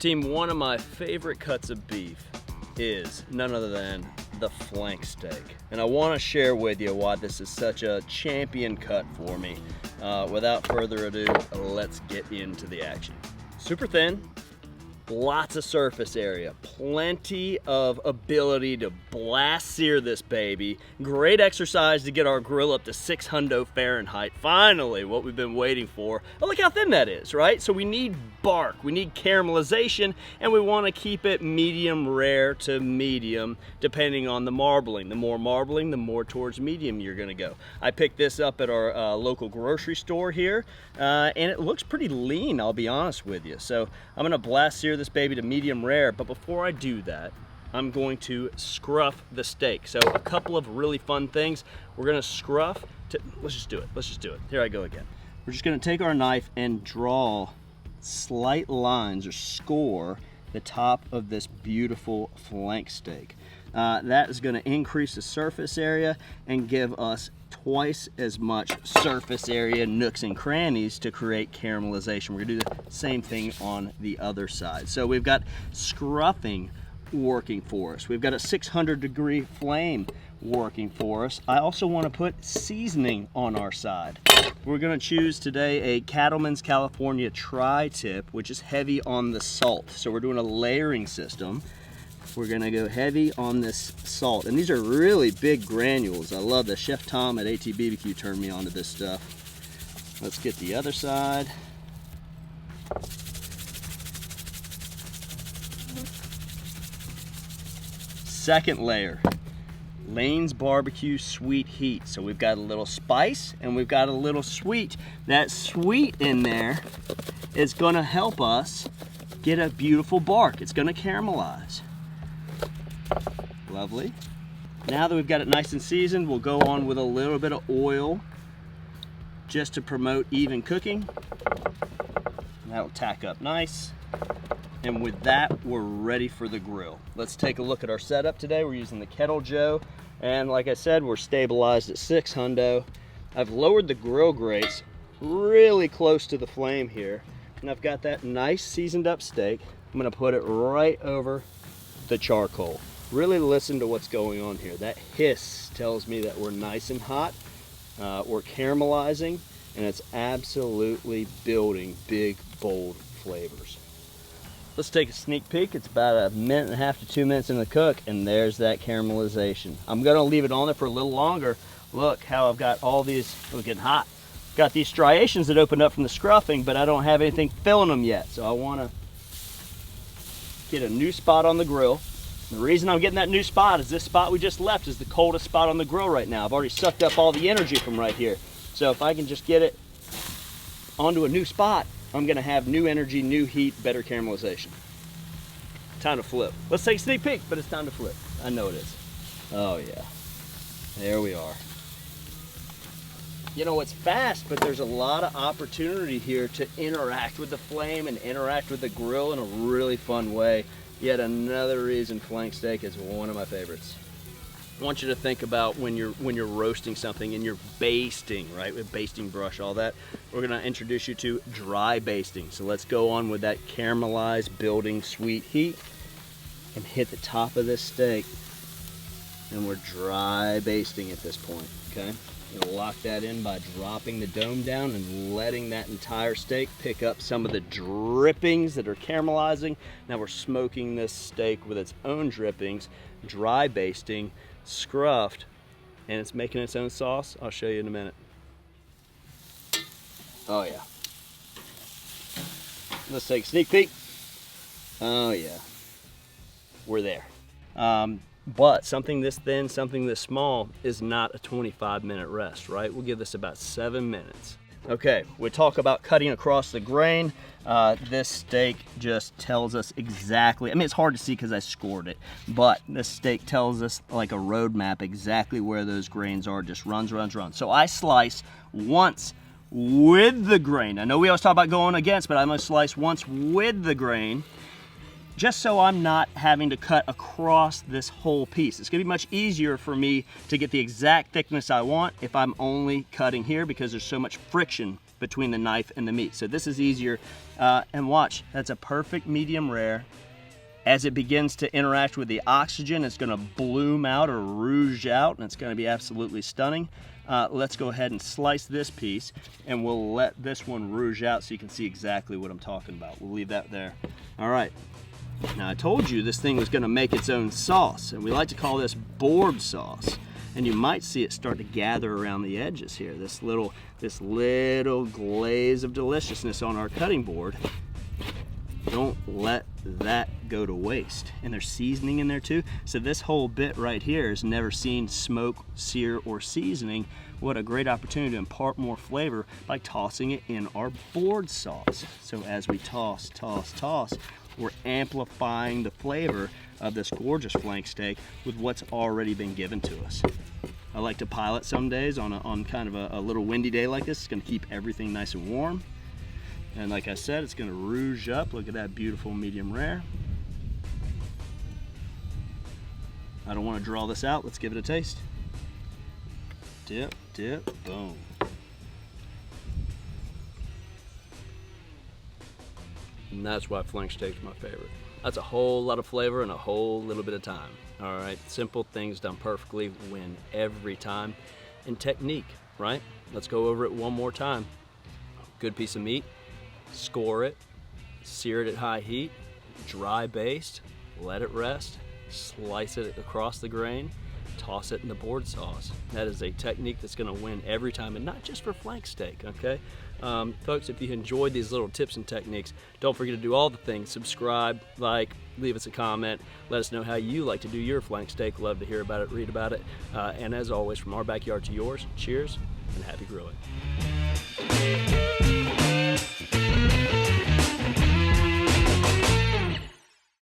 Team, one of my favorite cuts of beef is none other than the flank steak. And I want to share with you why this is such a champion cut for me. Without further ado, let's get into the action. Super thin, lots of surface area, plenty of ability to blast sear this baby. Great exercise to get our grill up to 600 Fahrenheit. Finally, what we've been waiting for. Oh, look how thin that is, right? So we need bark, we need caramelization, and we want to keep it medium rare to medium, depending on the marbling. The more marbling, the more towards medium you're gonna go. I picked this up at our local grocery store here, and it looks pretty lean, I'll be honest with you. So I'm gonna blast sear this baby to medium rare, but before I do that, I'm going to scruff the steak. So a couple of really fun things. We're gonna scruff let's just do it. Here I go again. We're just gonna take our knife and draw slight lines or score the top of this beautiful flank steak. That is gonna increase the surface area and give us twice as much surface area, nooks and crannies, to create caramelization. We're gonna do the same thing on the other side. So we've got scruffing working for us. We've got a 600-degree flame working for us. I also want to put seasoning on our side. We're going to choose today a Cattleman's California tri-tip, which is heavy on the salt. So we're doing a layering system. We're going to go heavy on this salt. And these are really big granules. I love this. Chef Tom at ATBBQ turned me onto this stuff. Let's get the other side. Second layer, Lane's Barbecue Sweet Heat. So we've got a little spice and we've got a little sweet. That sweet in there is gonna help us get a beautiful bark. It's gonna caramelize. Lovely. Now that we've got it nice and seasoned, we'll go on with a little bit of oil just to promote even cooking. That'll tack up nice. And with that, we're ready for the grill. Let's take a look at our setup today. We're using the Kettle Joe. And like I said, we're stabilized at 600. I've lowered the grill grates really close to the flame here. And I've got that nice seasoned up steak. I'm gonna put it right over the charcoal. Really listen to what's going on here. That hiss tells me that we're nice and hot. We're caramelizing, and it's absolutely building big, bold flavors. Let's take a sneak peek. It's about 1.5 to 2 minutes in the cook, and there's that caramelization. I'm gonna leave it on there for a little longer. Look how I've got all these, it's getting hot. Got these striations that opened up from the scruffing, but I don't have anything filling them yet. So I wanna get a new spot on the grill. The reason I'm getting that new spot is this spot we just left is the coldest spot on the grill right now. I've already sucked up all the energy from right here. So if I can just get it onto a new spot, I'm gonna have new energy, new heat, better caramelization. Time to flip. Let's take a sneak peek, but it's time to flip. I know it is. Oh yeah, there we are. You know, it's fast, but there's a lot of opportunity here to interact with the flame and interact with the grill in a really fun way. Yet another reason flank steak is one of my favorites. I want you to think about when you're roasting something and you're basting, right? With basting brush, all that. We're gonna introduce you to dry basting. So let's go on with that caramelized building sweet heat and hit the top of this steak. And we're dry basting at this point, okay? You're gonna lock that in by dropping the dome down and letting that entire steak pick up some of the drippings that are caramelizing. Now we're smoking this steak with its own drippings, dry basting, scruffed, and it's making its own sauce. I'll show you in a minute. Oh yeah. Let's take a sneak peek. Oh yeah. We're there. But something this thin, something this small is not a 25-minute rest, right? We'll give this about 7 minutes. Okay, we talk about cutting across the grain. This steak just tells us exactly, I mean, it's hard to see because I scored it, but this steak tells us like a road map exactly where those grains are, just runs. So I slice once with the grain. I know we always talk about going against, but I'm gonna slice once with the grain, just so I'm not having to cut across this whole piece. It's gonna be much easier for me to get the exact thickness I want if I'm only cutting here because there's so much friction between the knife and the meat. So this is easier. And watch, that's a perfect medium rare. As it begins to interact with the oxygen, it's gonna bloom out or rouge out, and it's gonna be absolutely stunning. Let's go ahead and slice this piece, and we'll let this one rouge out so you can see exactly what I'm talking about. We'll leave that there. All right. Now I told you this thing was gonna make its own sauce, and we like to call this board sauce. And you might see it start to gather around the edges here. This little glaze of deliciousness on our cutting board. Don't let that go to waste. And there's seasoning in there too. So this whole bit right here has never seen smoke, sear, or seasoning. What a great opportunity to impart more flavor by tossing it in our board sauce. So as we toss, we're amplifying the flavor of this gorgeous flank steak with what's already been given to us. I like to pilot some days on kind of a little windy day like this. It's gonna keep everything nice and warm. And like I said, it's gonna rouge up. Look at that beautiful medium rare. I don't wanna draw this out. Let's give it a taste. Dip, dip, boom. And that's why flank steak's my favorite. That's a whole lot of flavor and a whole little bit of time. All right, simple things done perfectly win every time. And technique, right? Let's go over it one more time. Good piece of meat, score it, sear it at high heat, dry baste, let it rest, slice it across the grain, toss it in the board sauce. That is a technique that's gonna win every time, and not just for flank steak, okay? Folks, if you enjoyed these little tips and techniques, don't forget to do all the things. Subscribe, like, leave us a comment. Let us know how you like to do your flank steak. Love to hear about it, read about it. And as always, from our backyard to yours, cheers and happy grilling.